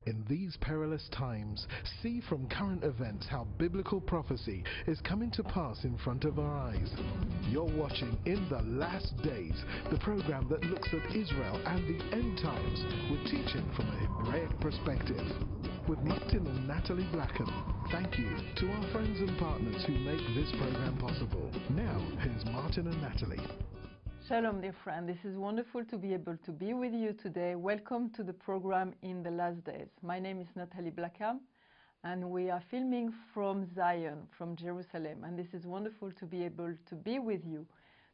In these perilous times, see from current events how biblical prophecy is coming to pass in front of our eyes. You're watching In the Last Days, the program that looks at Israel and the end times with teaching from a Hebraic perspective. With Martin and Nathalie Blackham, thank you to our friends and partners who make this program possible. Now, here's Martin and Nathalie. Shalom, dear friend. This is wonderful to be able to be with you today. Welcome to the program In the Last Days. My name is Nathalie Blackham, and we are filming from Zion, from Jerusalem. And this is wonderful to be able to be with you.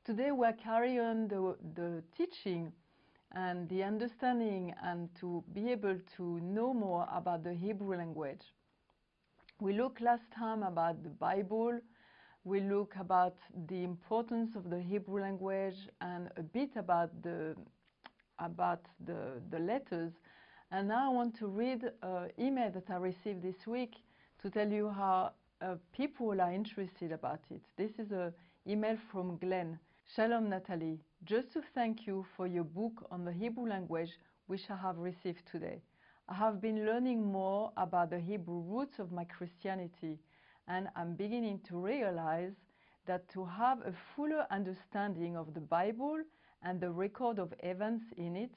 Today we are carrying on the teaching and the understanding and to be able to know more about the Hebrew language. We looked last time about the Bible. We look about the importance of the Hebrew language and a bit about the letters. And now I want to read an email that I received this week to tell you how people are interested about it. This is an email from Glenn. Shalom, Nathalie. Just to thank you for your book on the Hebrew language, which I have received today. I have been learning more about the Hebrew roots of my Christianity, and I'm beginning to realize that to have a fuller understanding of the Bible and the record of events in it,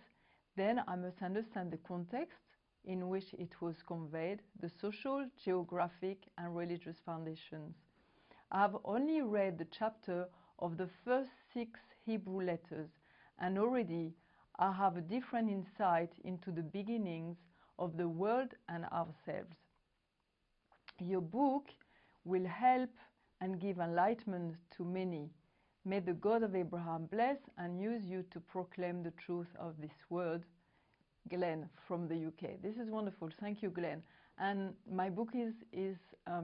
then I must understand the context in which it was conveyed, the social, geographic, and religious foundations. I have only read the chapter of the first 6 Hebrew letters, and already I have a different insight into the beginnings of the world and ourselves. Your book will help and give enlightenment to many. May the God of Abraham bless and use you to proclaim the truth of this word. Glenn from the UK. This is wonderful. Thank you, Glenn. And my book is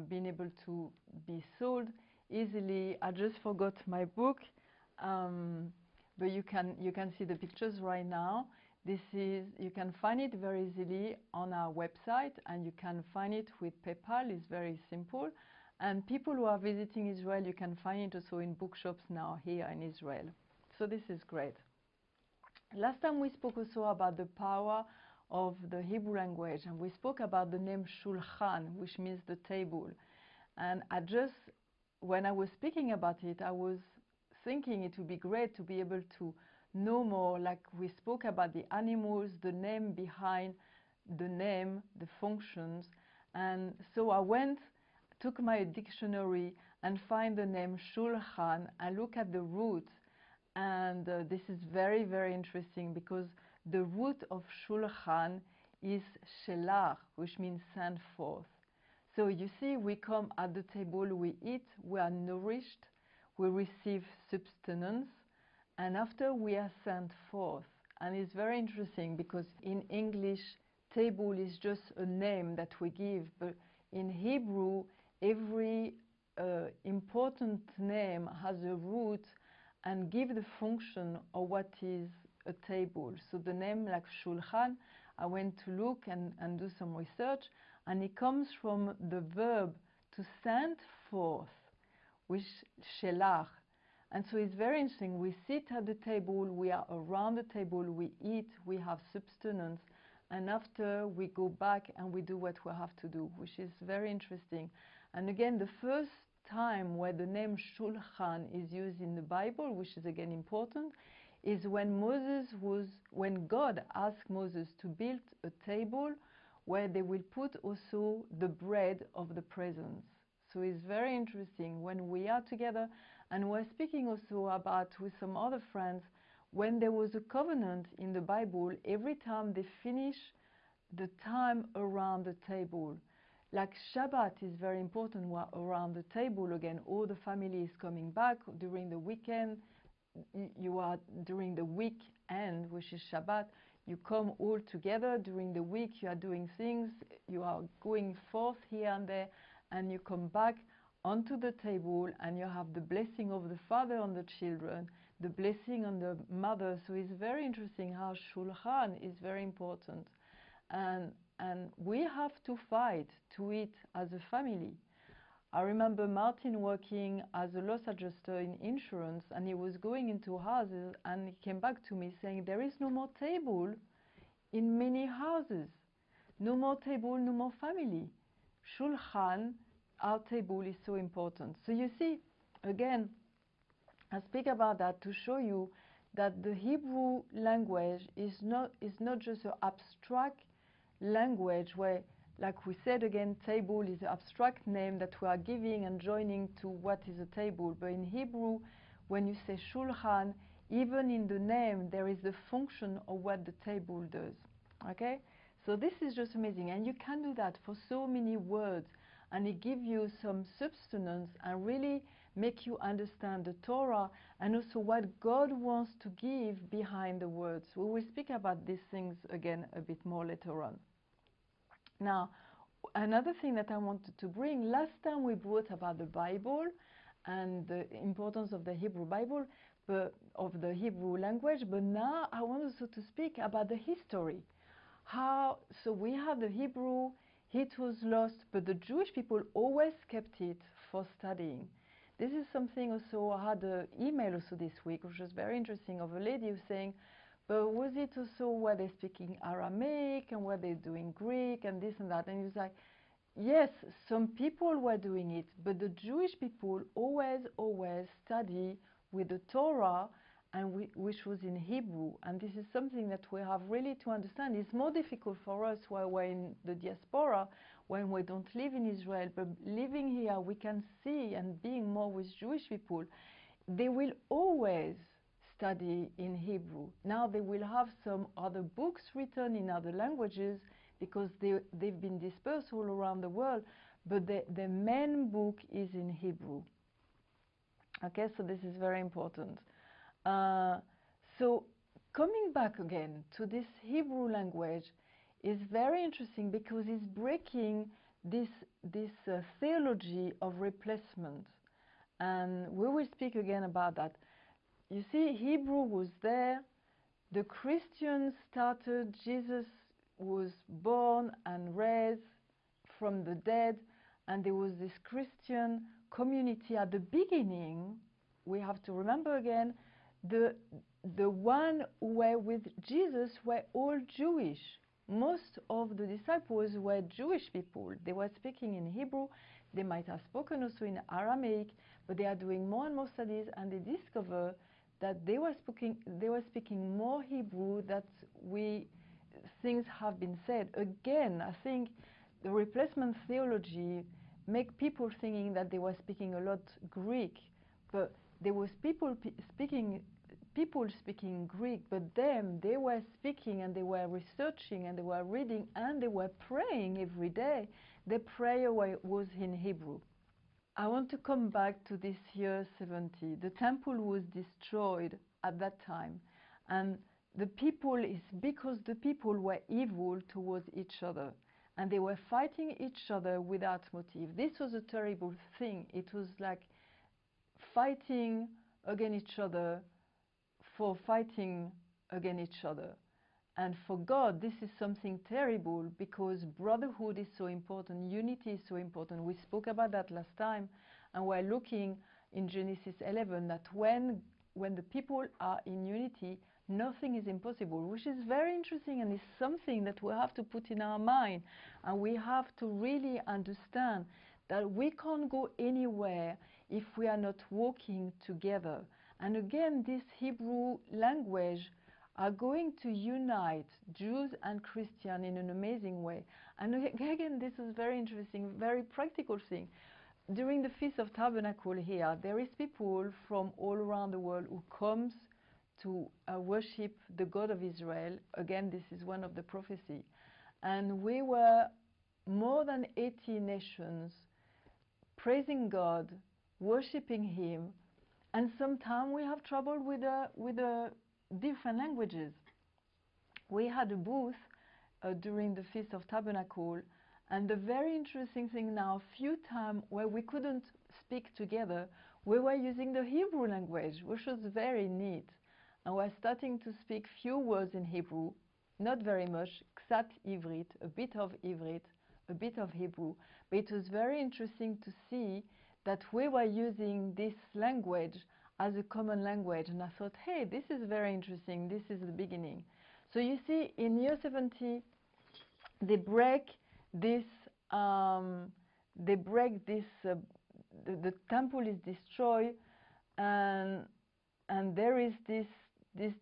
being able to be sold easily. I just forgot my book, but you can see the pictures right now. You can find it very easily on our website, and you can find it with PayPal. It's very simple. And people who are visiting Israel, you can find it also in bookshops now here in Israel. So this is great. Last time we spoke also about the power of the Hebrew language, and we spoke about the name Shulchan, which means the table. And when I was speaking about it, I was thinking it would be great to be able to know more, like we spoke about the animals, the name behind the name, the functions. And so I took my dictionary and find the name Shulchan and look at the root. And this is very, very interesting because the root of Shulchan is Shelach, which means send forth. So you see, we come at the table, we eat, we are nourished, we receive sustenance, and after we are sent forth. And it's very interesting because in English, table is just a name that we give, but in Hebrew, every important name has a root and give the function of what is a table. So the name like Shulchan, I went to look and do some research, and it comes from the verb to send forth, which shelach. And so it's very interesting. We sit at the table, we are around the table, we eat, we have sustenance, and after we go back and we do what we have to do, which is very interesting. And again, the first time where the name Shulchan is used in the Bible, which is again important, is when God asked Moses to build a table where they will put also the bread of the presence. So it's very interesting when we are together, and we're speaking also about with some other friends, when there was a covenant in the Bible, every time they finish the time around the table. Like Shabbat is very important around the table again. All the family is coming back during the weekend. You are during the weekend, which is Shabbat. You come all together during the week. You are doing things. You are going forth here and there, and you come back onto the table, and you have the blessing of the father on the children, the blessing on the mother. So it's very interesting how Shulchan is very important. And we have to fight to eat as a family. I remember Martin working as a loss adjuster in insurance, and he was going into houses, and he came back to me saying, there is no more table in many houses. No more table, no more family. Shulchan, our table, is so important. So you see, again, I speak about that to show you that the Hebrew language is not just an abstract language where, like we said again, table is an abstract name that we are giving and joining to what is a table. But in Hebrew, when you say shulchan, even in the name there is the function of what the table does. Okay? So this is just amazing, and you can do that for so many words, and it gives you some substance and really make you understand the Torah and also what God wants to give behind the words. We will speak about these things again a bit more later on. Now, another thing that I wanted to bring, last time we brought about the Bible and the importance of the Hebrew Bible, of the Hebrew language, but now I want also to speak about the history. So we have the Hebrew, it was lost, but the Jewish people always kept it for studying. This is something also, I had an email also this week, which was very interesting, of a lady who's saying, but was it also were they speaking Aramaic and were they doing Greek and this and that? And he was like, yes, some people were doing it, but the Jewish people always study with the Torah, and which was in Hebrew. And this is something that we have really to understand. It's more difficult for us while we're in the diaspora, when we don't live in Israel, but living here we can see, and being more with Jewish people, they will always study in Hebrew. Now they will have some other books written in other languages because they've been dispersed all around the world, but the main book is in Hebrew. Okay, so this is very important. So coming back again to this Hebrew language is very interesting because it's breaking this theology of replacement, and we will speak again about that. You see, Hebrew was there, the Christians started, Jesus was born and raised from the dead, and there was this Christian community at the beginning. We have to remember again, the one who were with Jesus were all Jewish. Most of the disciples were Jewish people. They were speaking in Hebrew. They might have spoken also in Aramaic, but they are doing more and more studies, and they discover that they were speaking more Hebrew than things have been said. Again, I think the replacement theology make people thinking that they were speaking a lot Greek, but there was people speaking Greek, but they were speaking and they were researching and they were reading and they were praying every day. Their prayer was in Hebrew. I want to come back to this year 70. The temple was destroyed at that time, and because the people were evil towards each other, and they were fighting each other without motive. This was a terrible thing. It was like fighting against each other for fighting against each other. And for God, this is something terrible, because brotherhood is so important, unity is so important. We spoke about that last time, and we're looking in Genesis 11 that when the people are in unity, nothing is impossible, which is very interesting, and is something that we have to put in our mind, and we have to really understand that we can't go anywhere if we are not working together. And again, this Hebrew language are going to unite Jews and Christians in an amazing way. And again, this is very interesting, very practical thing. During the Feast of Tabernacle here, there is people from all around the world who comes to worship the God of Israel. Again, this is one of the prophecy. And we were more than 80 nations praising God, worshiping Him, and sometimes we have trouble with the different languages. We had a booth during the Feast of Tabernacle, and the very interesting thing now, a few times where we couldn't speak together, we were using the Hebrew language, which was very neat. And we're starting to speak few words in Hebrew, not very much, Ksat Ivrit, a bit of Ivrit, a bit of Hebrew. But it was very interesting to see that we were using this language as a common language. And I thought, hey, this is very interesting. This is the beginning. So you see, in year 70, they break this. The temple is destroyed, and there is this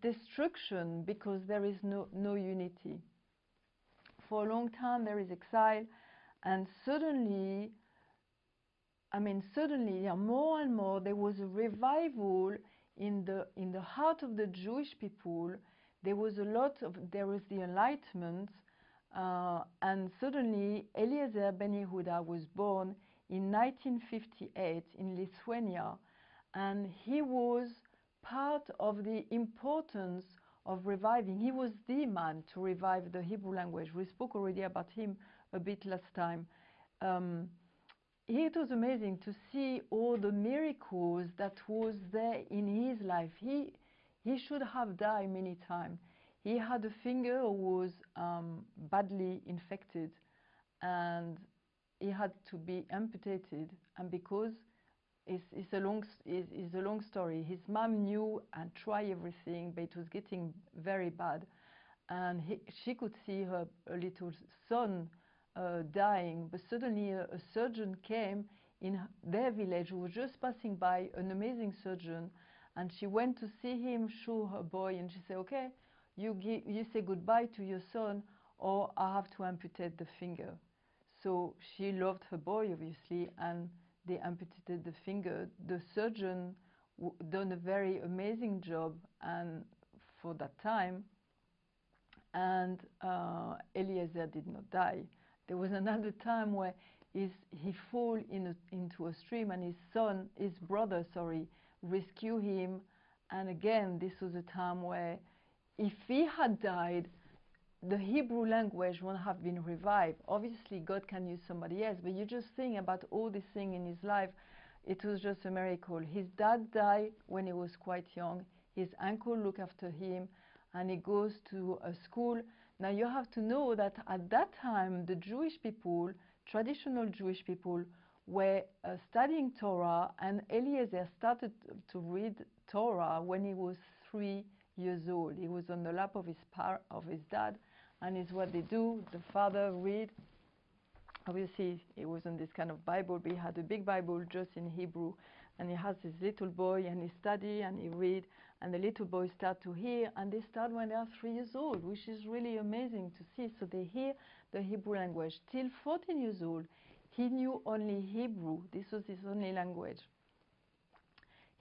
destruction because there is no unity. For a long time there is exile, and suddenly, more and more there was a revival in the heart of the Jewish people. There was the Enlightenment, and suddenly Eliezer Benyehuda was born in 1958 in Lithuania, and he was part of the importance of reviving. He was the man to revive the Hebrew language. We spoke already about him a bit last time. It was amazing to see all the miracles that was there in his life. He should have died many times. He had a finger who was badly infected, and he had to be amputated. And because it's a long story. His mom knew and tried everything, but it was getting very bad. And she could see her little son dying, but suddenly a surgeon came in their village who was just passing by, an amazing surgeon, and she went to see him, show her boy, and she said, okay, you say goodbye to your son, or I have to amputate the finger. So she loved her boy, obviously, and they amputated the finger. The surgeon done a very amazing job, and for that time, and Eliezer did not die. There was another time where he fell into a stream, and his brother, rescued him. And again, this was a time where if he had died, the Hebrew language won't have been revived. Obviously, God can use somebody else, but you just think about all these things in his life. It was just a miracle. His dad died when he was quite young. His uncle looked after him, and he goes to a school. Now you have to know that at that time, the Jewish people, traditional Jewish people, were studying Torah, and Eliezer started to read Torah when he was 3 years old. He was on the lap of his dad, and it's what they do. The father read. Obviously, it wasn't this kind of Bible, but he had a big Bible just in Hebrew, and he has his little boy, and he study and he read, and the little boys start to hear, and they start when they are 3 years old, which is really amazing to see. So they hear the Hebrew language. Till 14 years old, he knew only Hebrew. This was his only language.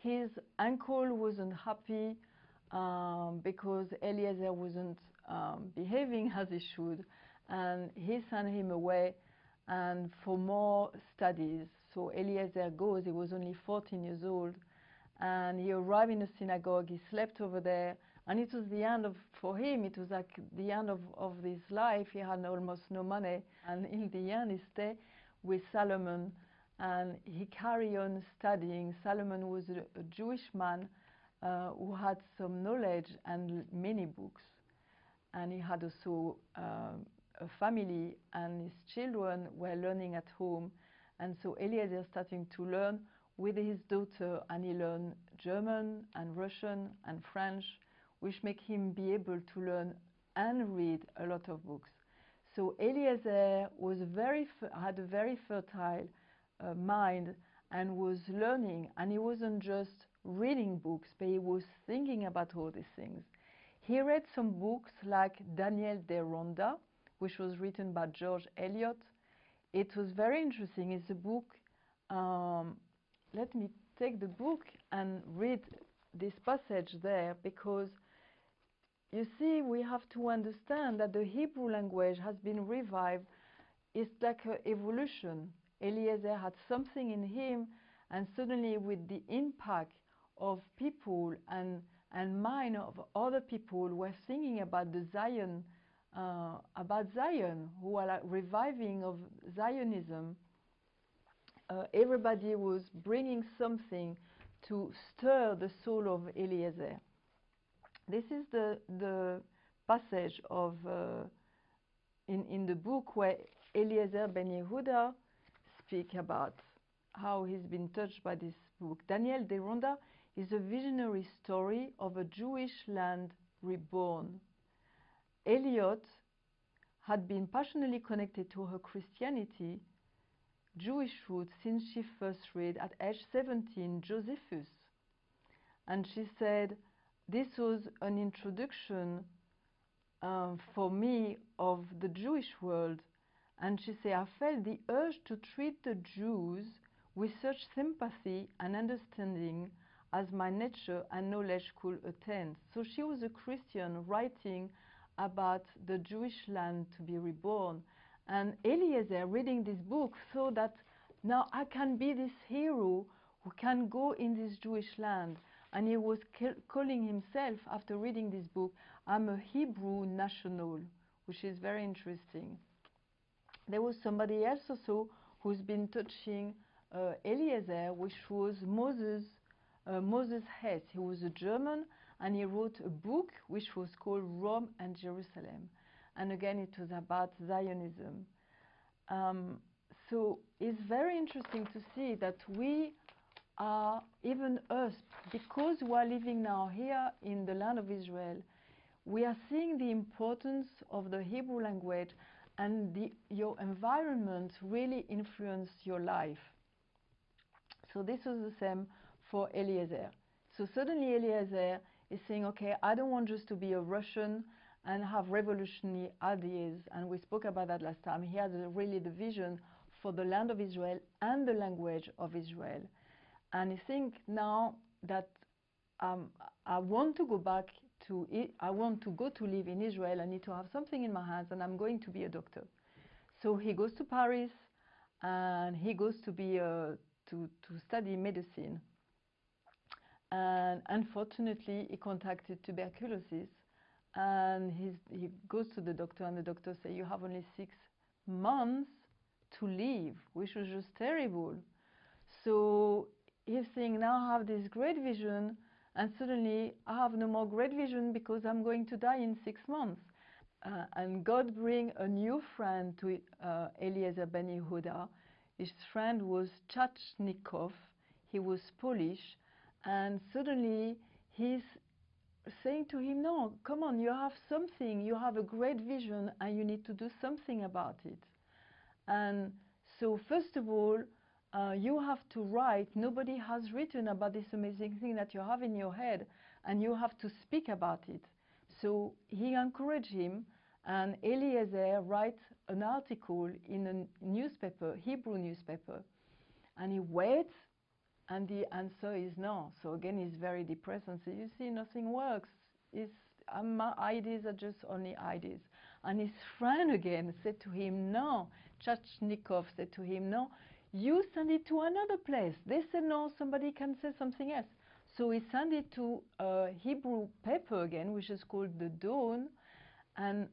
His uncle wasn't happy because Eliezer wasn't behaving as he should, and he sent him away and for more studies. So Eliezer goes. He was only 14 years old, and he arrived in a synagogue. He slept over there, and it was the end for him, it was like the end of his life. He had almost no money, and in the end he stayed with Solomon, and he carried on studying. Solomon was a Jewish man who had some knowledge and many books, and he had also a family, and his children were learning at home. And so Eliezer starting to learn with his daughter, and he learned German and Russian and French, which make him be able to learn and read a lot of books. So Eliezer had a very fertile mind, and was learning, and he wasn't just reading books, but he was thinking about all these things. He read some books like Daniel Deronda, which was written by George Eliot. It was very interesting. It's a book. Let me take the book and read this passage there, because you see, we have to understand that the Hebrew language has been revived. It's like an evolution. Eliezer had something in him, and suddenly with the impact of people and mind of other people were thinking about Zion, who are like reviving of Zionism. Everybody was bringing something to stir the soul of Eliezer. This is the passage of in the book where Eliezer Benyehuda speak about how he's been touched by this book. Daniel Deronda is a visionary story of a Jewish land reborn. Eliot had been passionately connected to her Christianity, Jewish roots, since she first read at age 17 Josephus. And she said, this was an introduction for me of the Jewish world. And she said, I felt the urge to treat the Jews with such sympathy and understanding as my nature and knowledge could attain. So she was a Christian writing about the Jewish land to be reborn. And Eliezer, reading this book, thought that now I can be this hero who can go in this Jewish land. And he was calling himself, after reading this book, I'm a Hebrew national, which is very interesting. There was somebody else also who's been touching Eliezer, which was Moses Hess. He was a German, and he wrote a book which was called Rome and Jerusalem. And again, it was about Zionism. So it's very interesting to see that we are, even us, because we are living now here in the land of Israel, we are seeing the importance of the Hebrew language, and your environment really influence your life. So this was the same for Eliezer. So suddenly Eliezer is saying, okay, I don't want just to be a Russian and have revolutionary ideas, and we spoke about that last time. He had really the vision for the land of Israel and the language of Israel. And I think now that I want to go back to it, I want to go to live in Israel, I need to have something in my hands, and I'm going to be a doctor. So he goes to Paris, and he goes to be to study medicine. And unfortunately, he contracted tuberculosis, and he goes to the doctor, and the doctor says, you have only 6 months to live, which was just terrible. So he's saying, now I have this great vision, and suddenly I have no more great vision because I'm going to die in 6 months. And God bring a new friend to Eliezer Benyehuda. His friend was Chachnikov. He was Polish, and suddenly he's saying to him, no, come on, you have something, you have a great vision, and you need to do something about it. And so first of all, you have to write. Nobody has written about this amazing thing that you have in your head, and you have to speak about it. So he encouraged him, and Eliezer writes an article in a newspaper, Hebrew newspaper, and he waits, and the answer is no. So again, he's very depressed and says, you see, nothing works. My ideas are just only ideas. And his friend again said to him, no. Chachnikov said to him, no, you send it to another place. They said, no, somebody can say something else. So he sent it to a Hebrew paper again, which is called the Dawn, and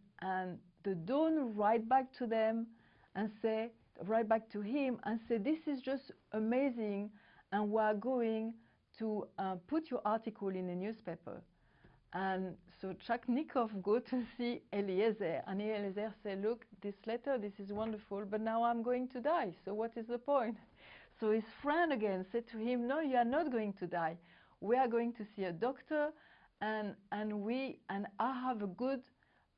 the Dawn write back to them and say, write back to him and say, this is just amazing, and we are going to put your article in a newspaper. And so Chachnikov go to see Eliezer, and Eliezer said, look, this letter, this is wonderful, but now I'm going to die, so what is the point? So his friend again said to him, no, you are not going to die. We are going to see a doctor, and I have a good,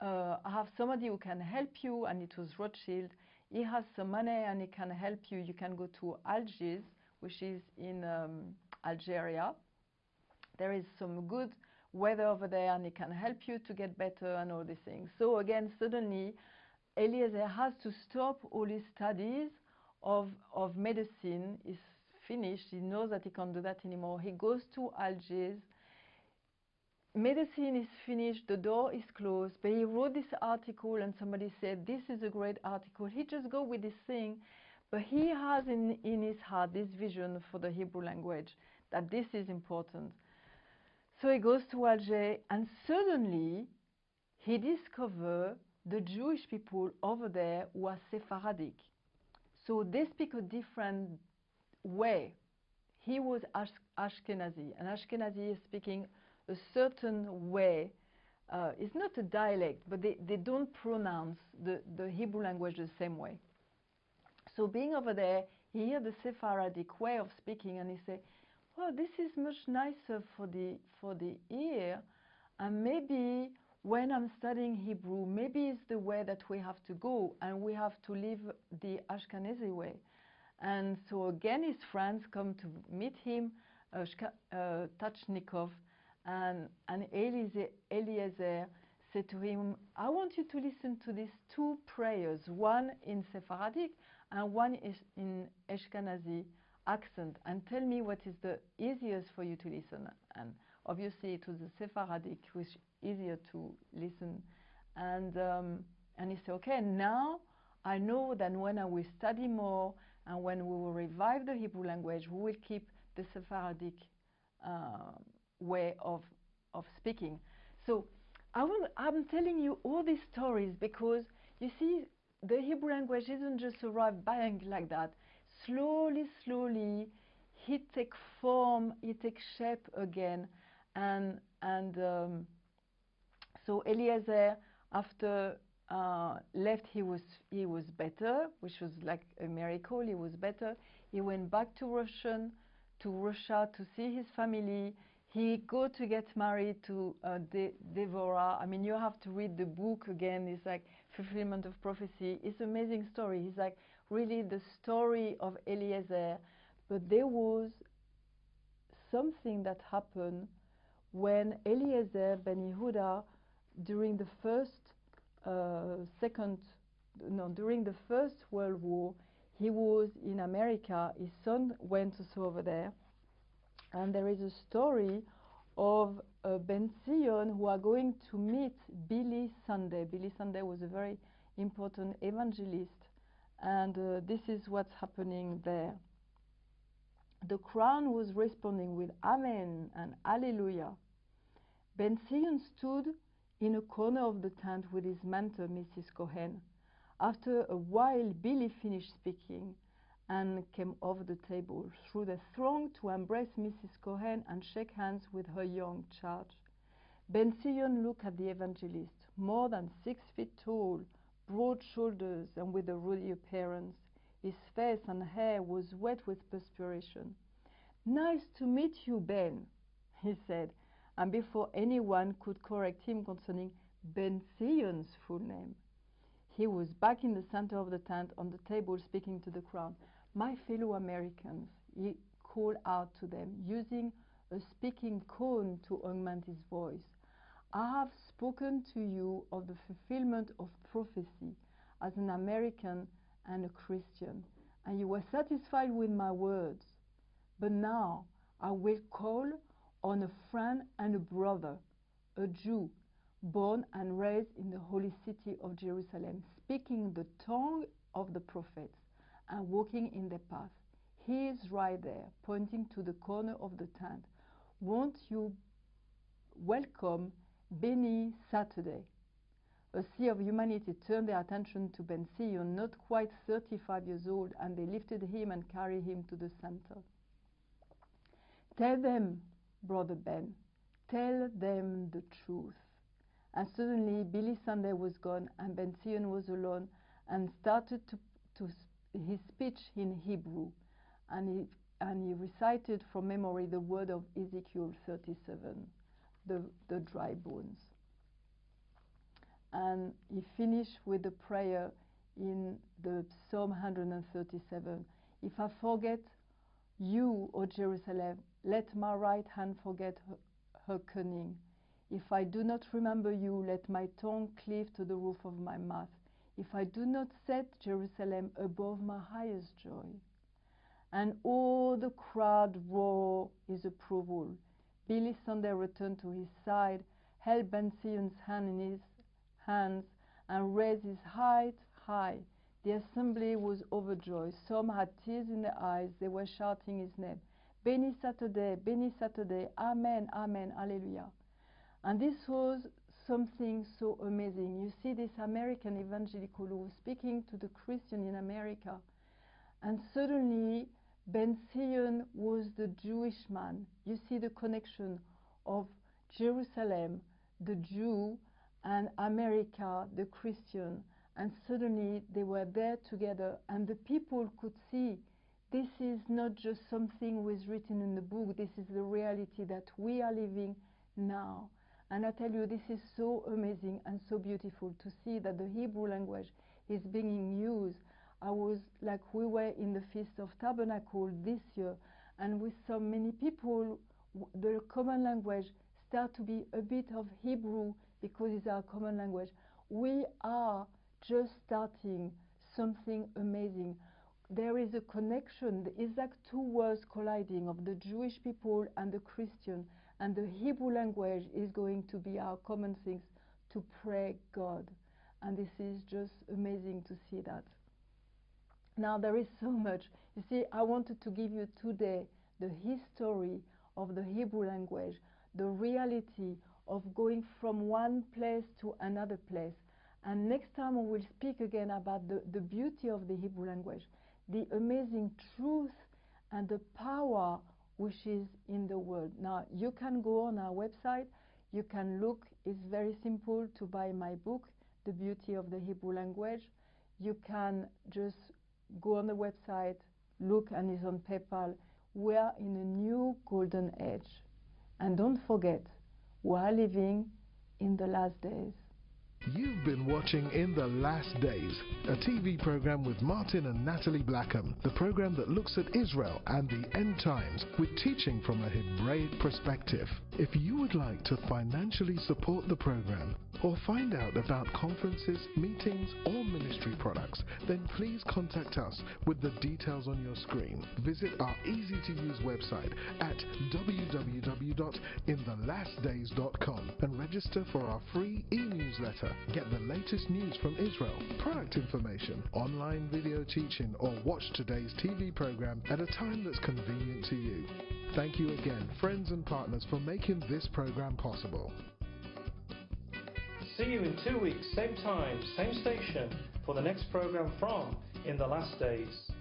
I have somebody who can help you, and it was Rothschild. He has some money and he can help you. You can go to Algiers, which is in Algeria. There is some good weather over there, and it can help you to get better and all these things. So again, suddenly, Eliezer has to stop all his studies of medicine. He's finished. He knows that he can't do that anymore. He goes to Algiers. Medicine is finished. The door is closed. But he wrote this article, and somebody said, this is a great article. He just go with this thing. But he has in his heart this vision for the Hebrew language, that this is important. So he goes to Alger, and suddenly he discovers the Jewish people over there who are Sephardic. So they speak a different way. He was Ashkenazi, and Ashkenazi is speaking a certain way. It's not a dialect, but they don't pronounce the Hebrew language the same way. So being over there, he hears the Sephardic way of speaking, and he says, well, this is much nicer for the ear, and maybe when I'm studying Hebrew, maybe it's the way that we have to go, and we have to live the Ashkenazi way. And so again, his friends come to meet him, Tachnikov, and Eliezer said to him, I want you to listen to these two prayers, one in Sephardic and one is in Ashkenazi accent, and tell me what is the easiest for you to listen. And obviously it was the Sephardic, which is easier to listen. And he said, okay, now I know that when I will study more and when we will revive the Hebrew language, we will keep the Sephardic way of speaking. So I'm telling you all these stories because, you see, the Hebrew language didn't just arrive bang like that. Slowly, slowly, it takes form, it takes shape again. So Eliezer, after left, he was better, which was like a miracle. He was better. He went back to Russia to see his family. He go to get married to Devorah. I mean, you have to read the book again. It's like fulfillment of prophecy. It's an amazing story. It's like really the story of Eliezer. But there was something that happened when Eliezer Benyehuda, during the First World War, he was in America. His son went also over there. And there is a story of Ben Zion who are going to meet Billy Sunday. Billy Sunday was a very important evangelist. And this is what's happening there. The crowd was responding with Amen and Alleluia. Ben Zion stood in a corner of the tent with his mentor, Mrs. Cohen. After a while, Billy finished speaking and came over the table through the throng to embrace Mrs. Cohen and shake hands with her young charge. Ben Zion looked at the evangelist, more than 6 feet tall, broad shoulders and with a ruddy appearance. His face and hair was wet with perspiration. Nice to meet you, Ben, he said, and before anyone could correct him concerning Ben Zion's full name. He was back in the center of the tent on the table speaking to the crowd. My fellow Americans, he called out to them, using a speaking cone to augment his voice. I have spoken to you of the fulfillment of prophecy as an American and a Christian, and you were satisfied with my words. But now I will call on a friend and a brother, a Jew, born and raised in the holy city of Jerusalem, speaking the tongue of the prophets and walking in their path. He is right there, pointing to the corner of the tent. Won't you welcome Benny Saturday? A sea of humanity turned their attention to Ben Zion, not quite 35 years old, and they lifted him and carried him to the center. Tell them, Brother Ben, tell them the truth. And suddenly Billy Sunday was gone and Ben Zion was alone and started his speech in Hebrew. And he recited from memory the word of Ezekiel 37, the dry bones. And he finished with the prayer in the Psalm 137. If I forget you, O Jerusalem, let my right hand forget her cunning. If I do not remember you, let my tongue cleave to the roof of my mouth. If I do not set Jerusalem above my highest joy. And all the crowd roared his approval. Billy Sunday returned to his side, held Ben Zion's hand in his hands, and raised his head high. The assembly was overjoyed. Some had tears in their eyes. They were shouting his name. Benny Saturday, Amen, Amen, Alleluia. And this was something so amazing. You see this American evangelical who was speaking to the Christian in America. And suddenly, Ben Zion was the Jewish man. You see the connection of Jerusalem, the Jew, and America, the Christian. And suddenly they were there together, and the people could see this is not just something was written in the book, this is the reality that we are living now. And I tell you, this is so amazing and so beautiful to see that the Hebrew language is being used. We were in the Feast of Tabernacle this year, and with so many people, the common language start to be a bit of Hebrew because it's our common language. We are just starting something amazing. There is a connection. It's like two worlds colliding of the Jewish people and the Christian, and the Hebrew language is going to be our common things to pray God. And this is just amazing to see that. Now there is so much. You see, I wanted to give you today the history of the Hebrew language, the reality of going from one place to another place. And next time we will speak again about the beauty of the Hebrew language, the amazing truth and the power which is in the word. Now you can go on our website, you can look. It's very simple to buy my book, The Beauty of the Hebrew Language. You can just go on the website, look, and it's on PayPal. We are in a new golden age. And don't forget, we are living in the last days. You've been watching In the Last Days, a TV program with Martin and Nathalie Blackham, the program that looks at Israel and the end times with teaching from a Hebraic perspective. If you would like to financially support the program or find out about conferences, meetings or ministry products, then please contact us with the details on your screen. Visit our easy-to-use website at www.inthelastdays.com and register for our free e-newsletter. Get the latest news from Israel, product information, online video teaching, or watch today's TV program at a time that's convenient to you. Thank you again, friends and partners, for making this program possible. See you in 2 weeks, same time, same station, for the next program from In the Last Days.